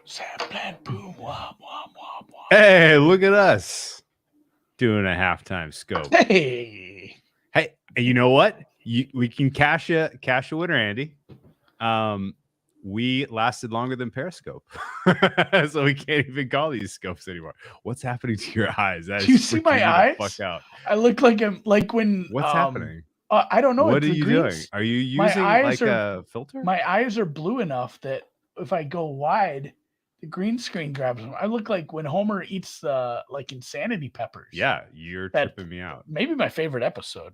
Sapland boom, womp, womp, womp, womp. Hey, look at us doing a halftime scope. Hey, You know what? We can cash a winner, Andy. We lasted longer than Periscope, so we can't even call these scopes anymore. What's happening to your eyes? That do you is see freaking my me the eyes? fuck out. I look like I'm like when. What's happening? I don't know. What It's are the you green. doing? Are you My using eyes like are a filter? my eyes are blue enough that if I go wide, the green screen grabs them. I look like when Homer eats the like insanity peppers. Yeah, you're That tripping me out. maybe my favorite episode.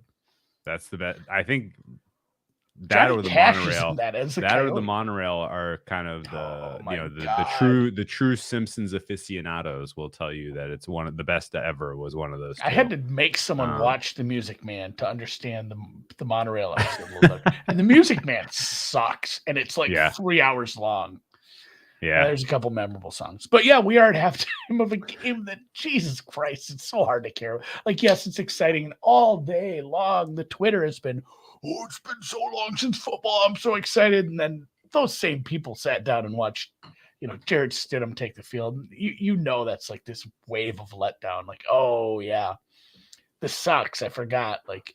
That's the best. I think that Johnny or the Cash is monorail. in that as a That or the coyote. monorail are kind of Oh the my the true Simpsons aficionados will tell you that it's one of the best ever was one of those two. I had to make someone watch The Music Man to understand the monorail episode a little better. And The Music Man sucks, and it's like 3 hours long. Yeah, there's a couple memorable songs, but yeah, we are at halftime of a game that Jesus Christ, it's so hard to care. Like, yes, it's exciting, and all day long the Twitter has been, oh, it's been so long since football. I'm so excited, and then those same people sat down and watched, Jared Stidham take the field. You know that's like this wave of letdown. Like, oh yeah, this sucks. I forgot. Like,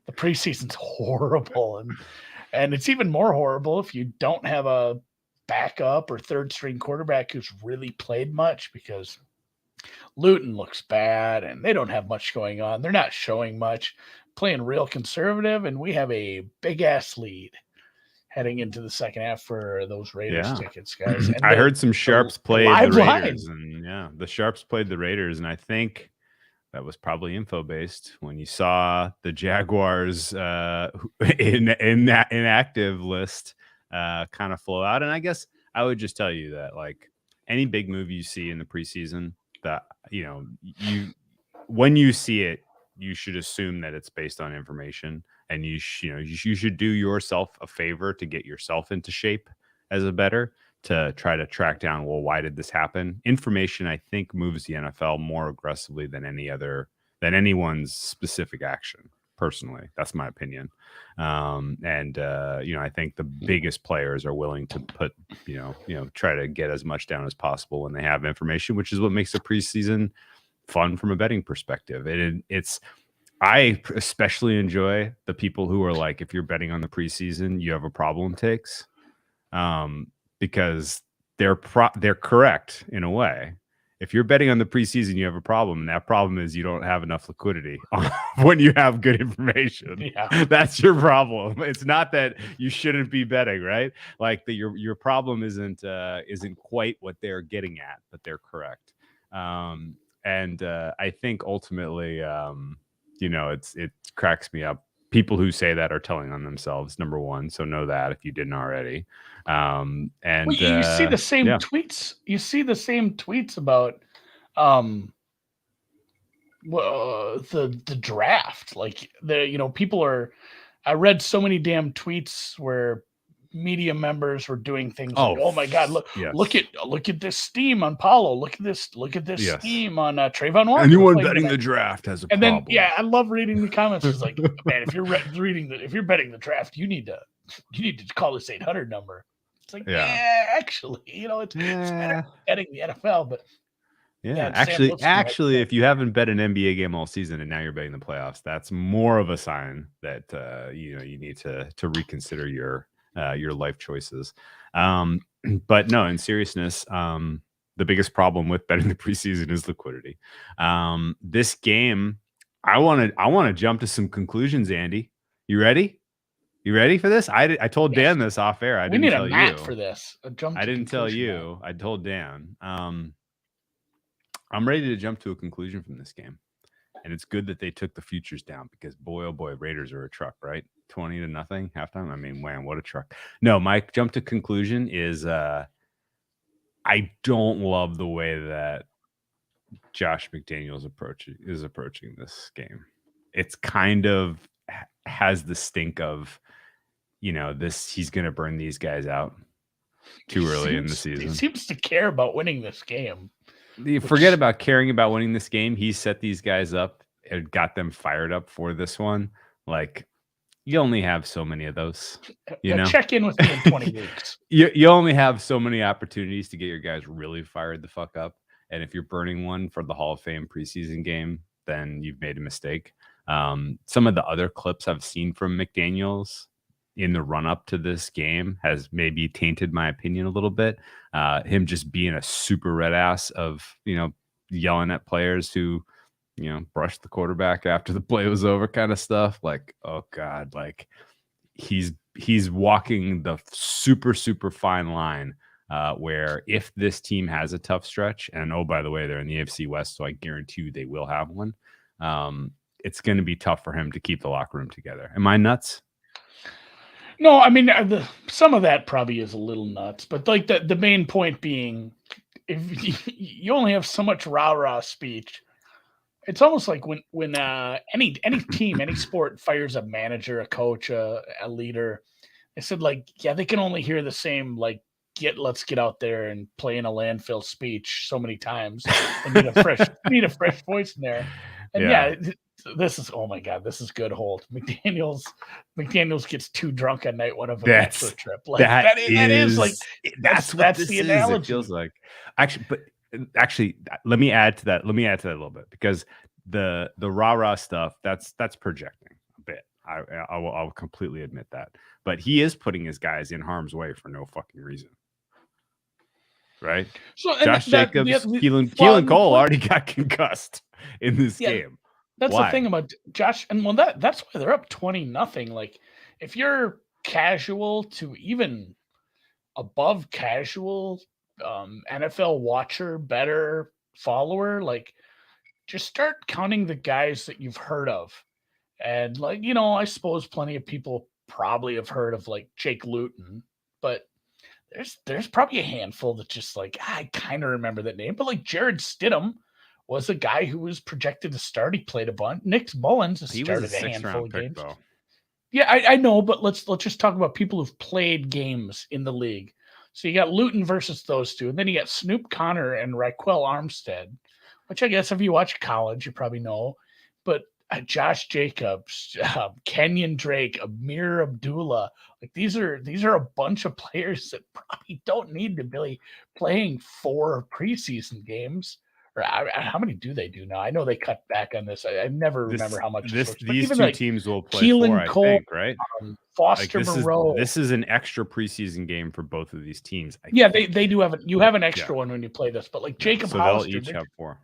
the preseason's horrible, and it's even more horrible if you don't have a backup or third string quarterback who's really played much, because Luton looks bad and they don't have much going on. They're not showing much, playing real conservative, and we have a big ass lead heading into the second half for those Raiders tickets, guys. And I heard some Sharps played the Raiders, and the Sharps played the Raiders, and I think that was probably info based when you saw the Jaguars in that inactive list kind of flow out. And I guess I would just tell you that, like, any big move you see in the preseason, that when you see it, you should assume that it's based on information, and you should do yourself a favor to get yourself into shape as a bettor, to try to track down, well, why did this happen? Information, I think, moves the NFL more aggressively than anyone's specific action. Personally, that's my opinion. I think the biggest players are willing to put, try to get as much down as possible when they have information, which is what makes the preseason fun from a betting perspective. I especially enjoy the people who are like, if you're betting on the preseason, you have a problem takes. Because they're correct in a way. If you're betting on the preseason, you have a problem, and that problem is you don't have enough liquidity when you have good information. Yeah. That's your problem. It's not that you shouldn't be betting, right? Like your problem isn't quite what they're getting at, but they're correct. I think ultimately, it cracks me up. People who say that are telling on themselves, number one. So know that if you didn't already. You see the same tweets. You see the same tweets about the draft. Like, people are. I read so many damn tweets where media members were doing things like, "Oh my God, look at this steam on Paulo. Look at this steam on Trayvon Walker." Anyone betting the draft has a problem. Then I love reading the comments. It's like, man, if you're betting the draft, you need to call this 800 number. It's like, actually, it's better betting the NFL, but actually, if you haven't bet an NBA game all season and now you're betting the playoffs, that's more of a sign that you need to reconsider your life choices. But no, in seriousness, the biggest problem with betting the preseason is liquidity. This game, I want to jump to some conclusions. Andy, you ready? You ready for this? I told Dan this off air. I didn't tell you. We need a mat for this. I didn't tell you. I told Dan. I'm ready to jump to a conclusion from this game. And it's good that they took the futures down, because boy, oh boy, Raiders are a truck, right? 20-0 halftime. I mean, man, what a truck. No, my jump to conclusion is I don't love the way that Josh McDaniels is approaching this game. It's kind of has the stink of, he's going to burn these guys out too early in the season. He seems to care about winning this game. Forget about caring about winning this game. He set these guys up and got them fired up for this one. Like, You only have so many of those. Check in with me in 20 weeks. You only have so many opportunities to get your guys really fired the fuck up. And if you're burning one for the Hall of Fame preseason game, then you've made a mistake. Some of the other clips I've seen from McDaniels in the run up to this game has maybe tainted my opinion a little bit. Him just being a super red ass of, yelling at players who, brushed the quarterback after the play was over kind of stuff. Like, oh God, like he's walking the super, super fine line where if this team has a tough stretch, and oh, by the way, they're in the AFC West, so I guarantee you they will have one. It's going to be tough for him to keep the locker room together. Am I nuts? No, I mean, some of that probably is a little nuts, but like the main point being, if you only have so much rah-rah speech, it's almost like when any team, any sport fires a manager, a coach, a leader, they said like, yeah, they can only hear the same like, let's get out there and play in a landfill speech so many times and need a fresh voice in there. And this is, oh my God, this is good. Holt McDaniels gets too drunk at night one of a bachelor trip. Like that is like that's the analogy. It feels like actually let me add to that a little bit, because the rah-rah stuff that's projecting a bit. I'll completely admit that, but he is putting his guys in harm's way for no fucking reason. Right? So Josh Jacobs, Keelan Cole already got concussed in this game. That's the thing about Josh, and that's why they're up 20-0. Like, if you're casual to even above casual, NFL watcher, better follower, like, just start counting the guys that you've heard of. And like, I suppose plenty of people probably have heard of like Jake Luton, but there's probably a handful that just like, I kind of remember that name, but like Jared Stidham was a guy who was projected to start. He played a bunch. Nick Mullins started a handful of games. Though. Yeah, I know, but let's just talk about people who've played games in the league. So you got Luton versus those two, and then you got Snoop Connor and Raquel Armstead, which I guess if you watch college, you probably know. But Josh Jacobs, Kenyon Drake, Amir Abdullah, like these are a bunch of players that probably don't need to be playing 4 preseason games. Or how many do they do now? I know they cut back on this. I never remember how much. These two teams will play Keelan 4, Cole, I think, right? Foster Moreau. This is an extra preseason game for both of these teams. They do have you have an extra one when you play this, but like Jacob Hollister, they'll each have 4.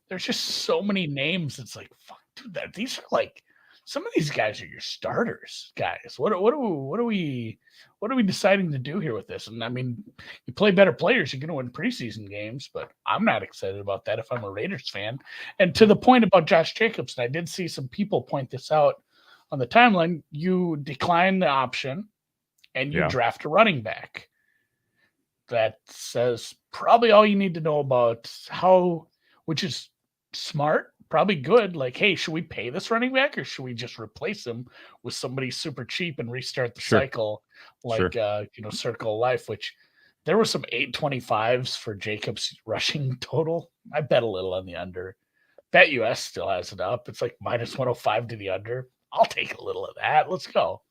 There's just so many names. It's like, fuck, dude, these are like, some of these guys are your starters, guys. What are we deciding to do here with this? And I mean, you play better players, you're going to win preseason games, but I'm not excited about that if I'm a Raiders fan. And to the point about Josh Jacobs, and I did see some people point this out on the timeline, you decline the option and you draft a running back. That says probably all you need to know about which is smart, probably good. Like, hey, should we pay this running back or should we just replace him with somebody super cheap and restart the cycle? Like, Circle of Life, which there were some 825s for Jacobs rushing total. I bet a little on the under. Bet US still has it up. It's like minus 105 to the under. I'll take a little of that. Let's go.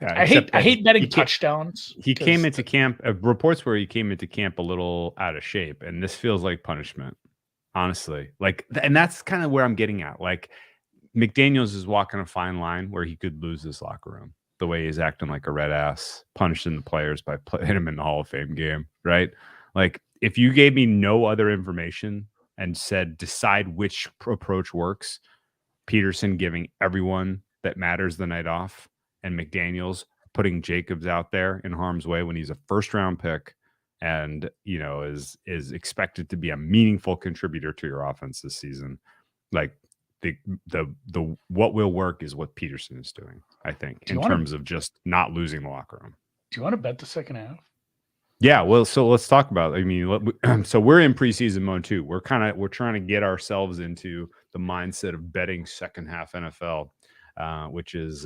Yeah, I hate betting touchdowns. He came into camp. Reports where he came into camp a little out of shape, and this feels like punishment. Honestly, like, and that's kind of where I'm getting at. Like, McDaniels is walking a fine line where he could lose this locker room the way he's acting like a red ass, punishing the players by putting him in the Hall of Fame game, right? Like, if you gave me no other information and said decide which approach works, Peterson giving everyone that matters the night off, and McDaniels putting Jacobs out there in harm's way when he's a first-round pick, and is expected to be a meaningful contributor to your offense this season. Like, the what will work is what Peterson is doing, I think, in terms of just not losing the locker room. Do you want to bet the second half? Yeah, well, so let's talk about. I mean, so we're in preseason mode too. We're trying to get ourselves into the mindset of betting second half NFL. Which is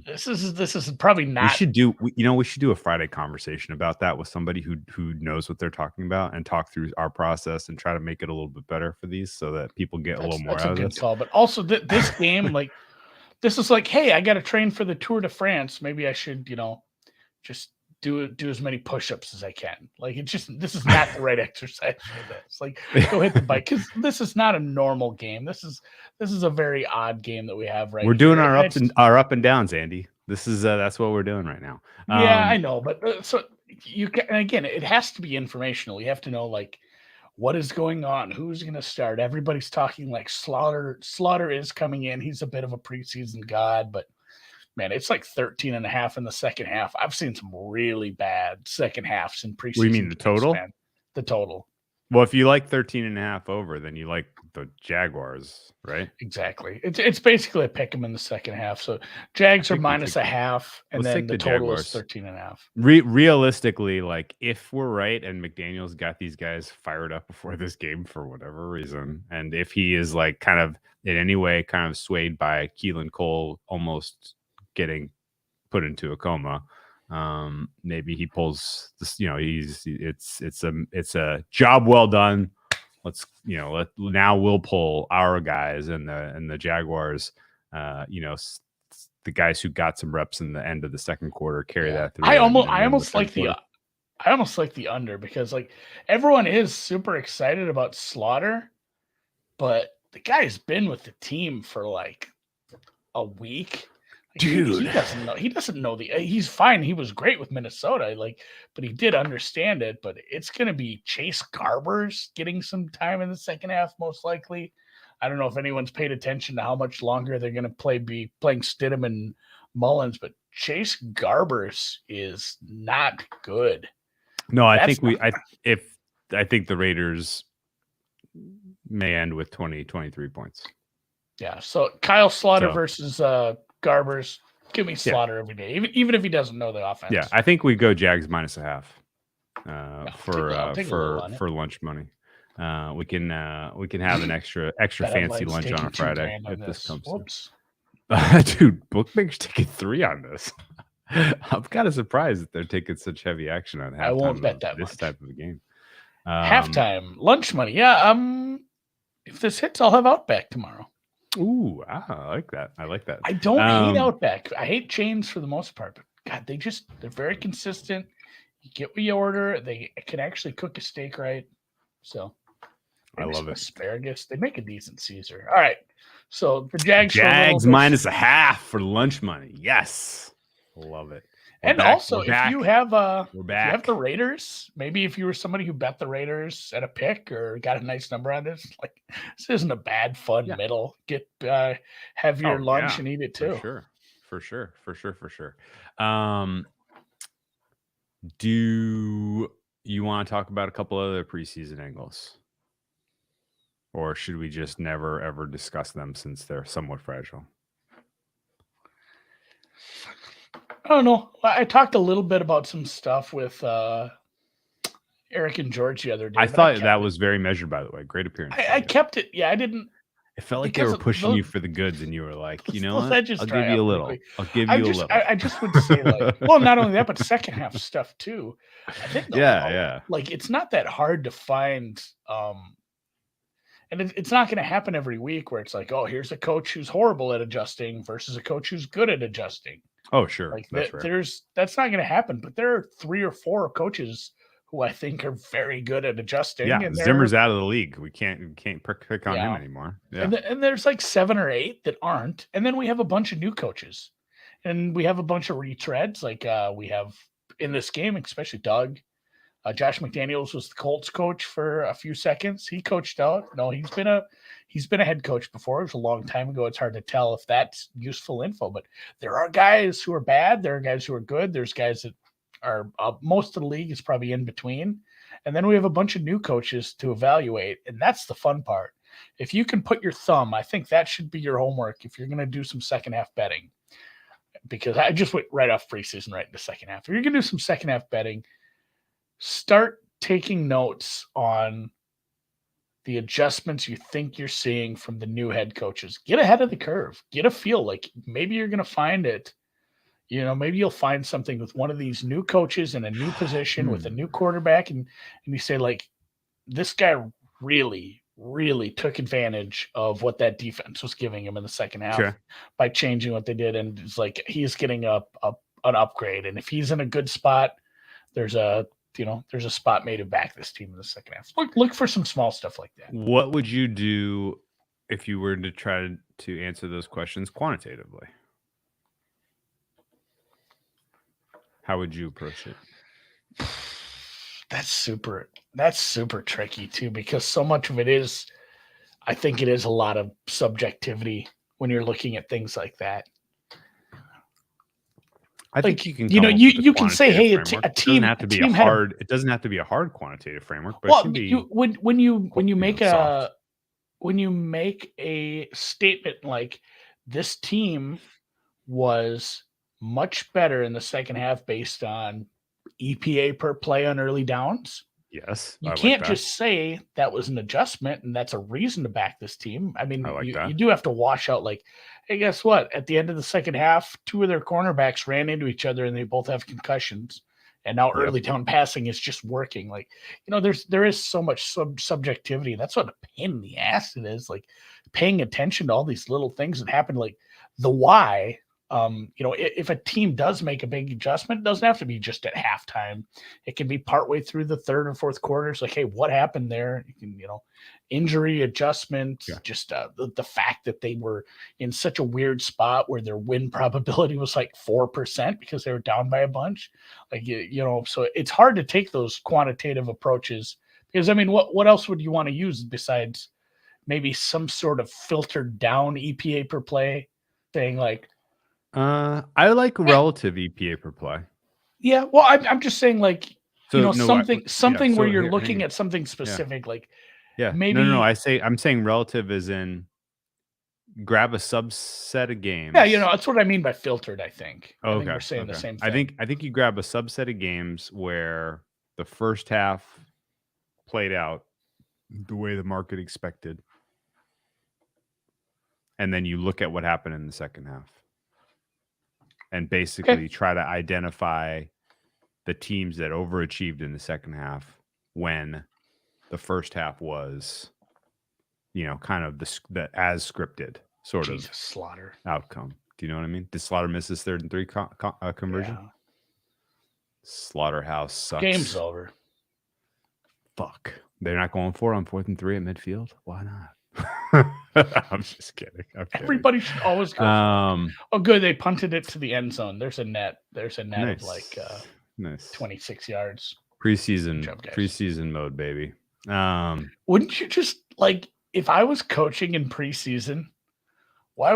this is probably not. We should do a Friday conversation about that with somebody who knows what they're talking about and talk through our process and try to make it a little bit better for these so that people get a little more out of this. Call, but also this game, like this is like, hey, I got to train for the Tour de France. Maybe I should, just do as many push-ups as I can. Like this is not the right exercise for this. Like go hit the bike because this is not a normal game. This is a very odd game that we have right. We're doing here. our up and downs, Andy. This is that's what we're doing right now. Yeah, I know, but so you can, and again, it has to be informational. You have to know like what is going on, who's going to start. Everybody's talking like Slaughter is coming in. He's a bit of a preseason god, but man, it's like 13.5 in the second half. I've seen some really bad second halves in preseason. What do you mean, the total? Man. The total. Well, if you like 13.5 over, then you like the Jaguars, right? Exactly. It's basically a pick 'em in the second half. So Jags are minus a half, and then the total Jaguars. is 13.5. Realistically, like if we're right and McDaniel's got these guys fired up before this game for whatever reason, and if he is like kind of in any way kind of swayed by Keelan Cole almost getting put into a coma, maybe he pulls this, it's a job well done. Let's now we'll pull our guys and the Jaguars, the guys who got some reps in the end of the second quarter carry that through. I almost like the under because like everyone is super excited about Slaughter, but the guy's been with the team for like a week. Dude, he doesn't know he's fine. He was great with Minnesota, but he did understand it. But it's going to be Chase Garbers getting some time in the second half, most likely. I don't know if anyone's paid attention to how much longer they're going to be playing Stidham and Mullins, but Chase Garbers is not good. No, I think the Raiders may end with 23 points. Yeah. So Kyle Slaughter versus Garbers. Give me Slaughter every day, even if he doesn't know the offense. Yeah, I think we go Jags minus a half for lunch money. We can have an extra fancy lunch on a Friday if this comes. Whoops. Dude, bookmakers taking 3 on this. I'm kind of surprised that they're taking such heavy action on halftime. I won't bet that this much. Type of a game. Halftime lunch money. Yeah. If this hits, I'll have Outback tomorrow. Ooh, I like that. I don't hate Outback. I hate chains for the most part, but God, they're very consistent. You get what you order. They can actually cook a steak right. So I love it. Asparagus. They make a decent Caesar. All right. So the Jags minus a half for lunch money. Yes. Love it. If you have the Raiders, maybe if you were somebody who bet the Raiders at a pick or got a nice number on this, like this isn't a bad fun middle. Get have your lunch and eat it too. For sure. Do you want to talk about a couple other preseason angles? Or should we just never ever discuss them since they're somewhat fragile? I don't know. I talked a little bit about some stuff with Eric and George the other day. I thought that was very measured, by the way. Great appearance. I kept it. Yeah, I didn't. It felt like they were pushing you for the goods, and you were like, you know what? I'll give you a little. I just would say, like, well, not only that, but second half stuff too. I think. Like, it's not that hard to find. And it's not going to happen every week where it's like, oh, here's a coach who's horrible at adjusting versus a coach who's good at adjusting. Oh, sure. Like that's not going to happen. But there are 3 or 4 coaches who I think are very good at adjusting. Yeah, and Zimmer's out of the league. We can't pick on him anymore. Yeah. And there's like 7 or 8 that aren't. And then we have a bunch of new coaches. And we have a bunch of retreads. Like we have in this game, especially Doug. Josh McDaniels was the Colts coach for a few seconds. He coached out. No, he's been a head coach before. It was a long time ago. It's hard to tell if that's useful info, but there are guys who are bad. There are guys who are good. There's guys that are most of the league is probably in between. And then we have a bunch of new coaches to evaluate. And that's the fun part. If you can put your thumb, I think that should be your homework if you're going to do some second half betting, because I just went right off preseason, right into second half. If you're going to do some second half betting, start taking notes on the adjustments you think you're seeing from the new head coaches. Get ahead of the curve. Get a feel. Like maybe you're going to find it. Maybe you'll find something with one of these new coaches in a new position with a new quarterback. And you say, like, this guy really, really took advantage of what that defense was giving him in the second half Sure. by changing what they did. And it's like he's getting an upgrade. And if he's in a good spot, there's a spot made to back this team in the second half. Look for some small stuff like that. What would you do if you were to try to answer those questions quantitatively? How would you approach it? That's super tricky too, because so much of it is, I think it is a lot of subjectivity when you're looking at things like that. I think you can. You can say, hey, a team doesn't have to be a hard. It doesn't have to be a hard quantitative framework, but well, it can be. When you make soft. when you make a statement like this team was much better in the second half based on EPA per play on early downs. Yes. You can't just say that was an adjustment and that's a reason to back this team. I mean, you do have to wash out like, hey, guess what? At the end of the second half, two of their cornerbacks ran into each other and they both have concussions. And now early down passing is just working. Like, there is so much subjectivity. That's what a pain in the ass it is. Like paying attention to all these little things that happen, like the why. If a team does make a big adjustment, it doesn't have to be just at halftime. It can be partway through the third and fourth quarters. Like, hey, what happened there? You can, injury adjustment, just the fact that they were in such a weird spot where their win probability was like 4% because they were down by a bunch. Like, so it's hard to take those quantitative approaches because, I mean, what else would you want to use besides maybe some sort of filtered down EPA per play thing like, I like relative EPA per play. Yeah, well, I'm just saying, like, something where you're looking at something specific, like, maybe. No. I'm saying relative is in grab a subset of games. Yeah, that's what I mean by filtered. I think. Okay, I think we're saying the same thing. I think you grab a subset of games where the first half played out the way the market expected, and then you look at what happened in the second half. And basically try to identify the teams that overachieved in the second half when the first half was, kind of the as scripted sort of slaughter outcome. Do you know what I mean? Did Slaughter miss his 3rd and 3 conversion? Yeah. Slaughterhouse sucks. Game's over. Fuck. They're not going for it on 4th and 3 at midfield. Why not? I'm just kidding. Everybody should always go. Oh, good. They punted it to the end zone. There's a net. Nice. Of like 26 yards. Preseason mode, baby. Wouldn't you just like if I was coaching in preseason? I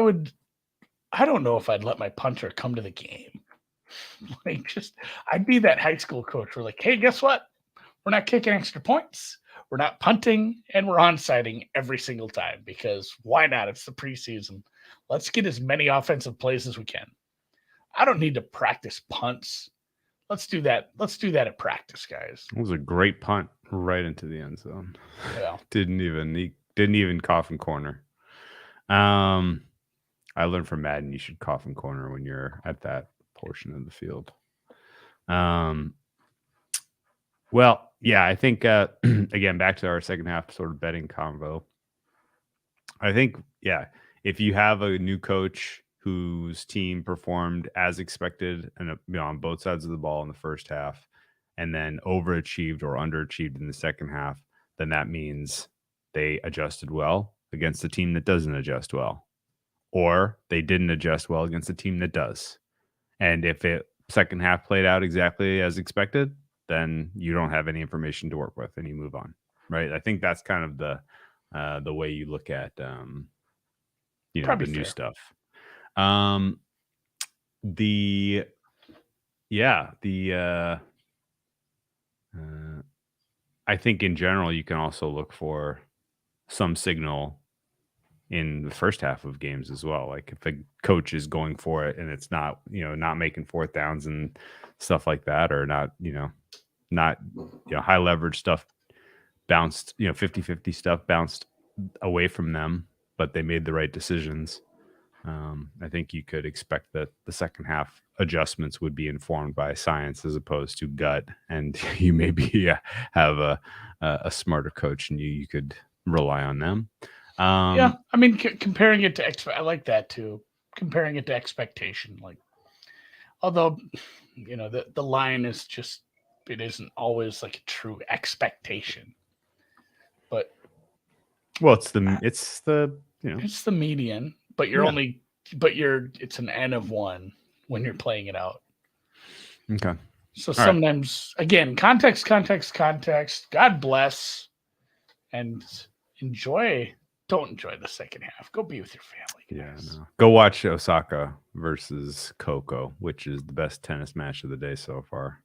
don't know if I'd let my punter come to the game. Like, I'd be that high school coach. We're like, hey, guess what? We're not kicking extra points. We're not punting, and we're onsiding every single time because why not? It's the preseason. Let's get as many offensive plays as we can. I don't need to practice punts. Let's do that. Let's do that at practice, guys. It was a great punt right into the end zone. Yeah. didn't even coffin corner. I learned from Madden you should coffin corner when you're at that portion of the field. Well, yeah, I think, again, back to our second half sort of betting convo. I think, if you have a new coach whose team performed as expected and on both sides of the ball in the first half and then overachieved or underachieved in the second half, then that means they adjusted well against a team that doesn't adjust well, or they didn't adjust well against a team that does. And if it second half played out exactly as expected, then you don't have any information to work with and you move on. Right. I think that's kind of the way you look at, the new stuff. I think in general, you can also look for some signal in the first half of games as well. Like if a coach is going for it and it's not, not making 4th downs and stuff like that, or not high leverage stuff bounced, 50-50 stuff bounced away from them, but they made the right decisions. I think you could expect that the second half adjustments would be informed by science as opposed to gut, and you maybe have a smarter coach, and you could rely on them. Yeah, I mean, comparing it to I like that too. Comparing it to expectation, like, although, the line is just, it isn't always like a true expectation, but well, it's the it's the median. But Yeah. it's an N of one when you're playing it out. Okay. So All right. sometimes, again, context. God bless, and enjoy. Don't enjoy the second half. Go be with your family, guys. Yeah, no. Go watch Osaka versus Coco, which is the best tennis match of the day so far.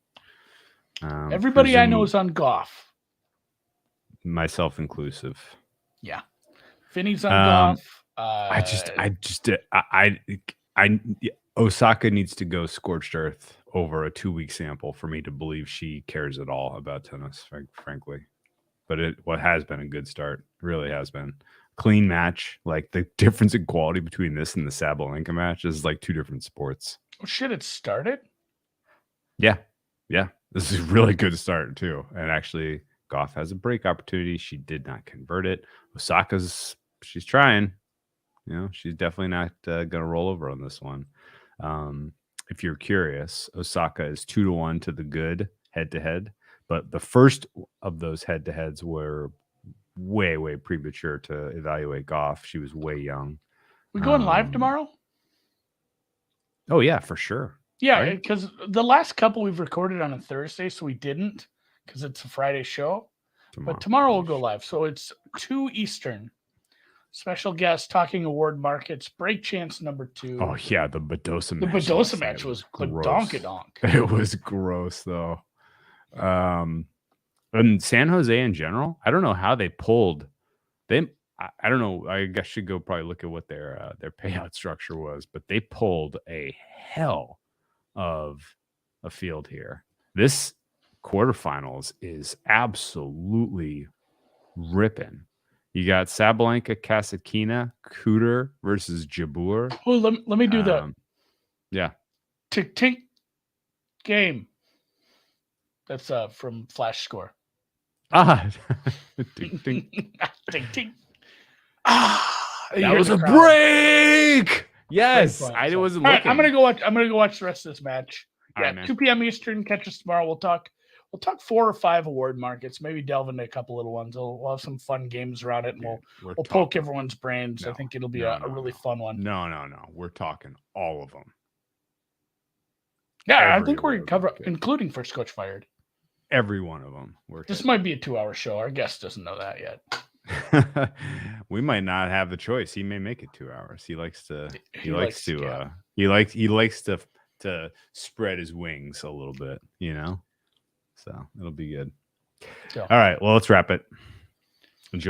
Everybody I know is on golf. Myself inclusive. Yeah, Finney's on golf. Osaka needs to go scorched earth over a 2-week sample for me to believe she cares at all about tennis, frankly. But what has been a good start, really has been. Clean match. Like, the difference in quality between this and the Sabalenka match is like two different sports. Oh shit! It started. Yeah. This is a really good start too. And actually, Goff has a break opportunity. She did not convert it. She's trying. She's definitely not going to roll over on this one. If you're curious, Osaka is 2-1 to the good head-to-head. But the first of those head-to-heads were way, way premature to evaluate Goff. She was way young. We going live tomorrow? Oh, yeah, for sure. Yeah, because the last couple we've recorded on a Thursday, so we didn't, because it's a Friday show. But tomorrow we'll go live. So it's 2 Eastern. Special guest talking award markets. Break chance number 2. Oh, yeah, the Badosa match. The Badosa match was donk-a-donk. It was gross, though. And San Jose in general, I don't know how they pulled them. I don't know. I guess I should go probably look at what their payout structure was, but they pulled a hell of a field here. This quarterfinals is absolutely ripping. You got Sabalenka, Kasatkina, Cooter versus Jabeur. Well, let me do the tink game. That's from Flash Score. Tink, tink. Tink, tink. That was a break. Yes, I wasn't looking. Right, I'm gonna go watch the rest of this match. Yeah, right, 2 p.m. Eastern. Catch us tomorrow. We'll talk 4 or 5 award markets. Maybe delve into a couple little ones. We'll have some fun games around it, and we'll poke everyone's brains. I think it'll be a really fun one. No. We're talking all of them. Yeah, I think we're gonna cover, including First Coach Fired. Every one of them. This might be a 2-hour show. Our guest doesn't know that yet. We might not have the choice. He may make it 2 hours. He likes to spread his wings a little bit, So it'll be good. Yeah. All right, well, let's wrap it.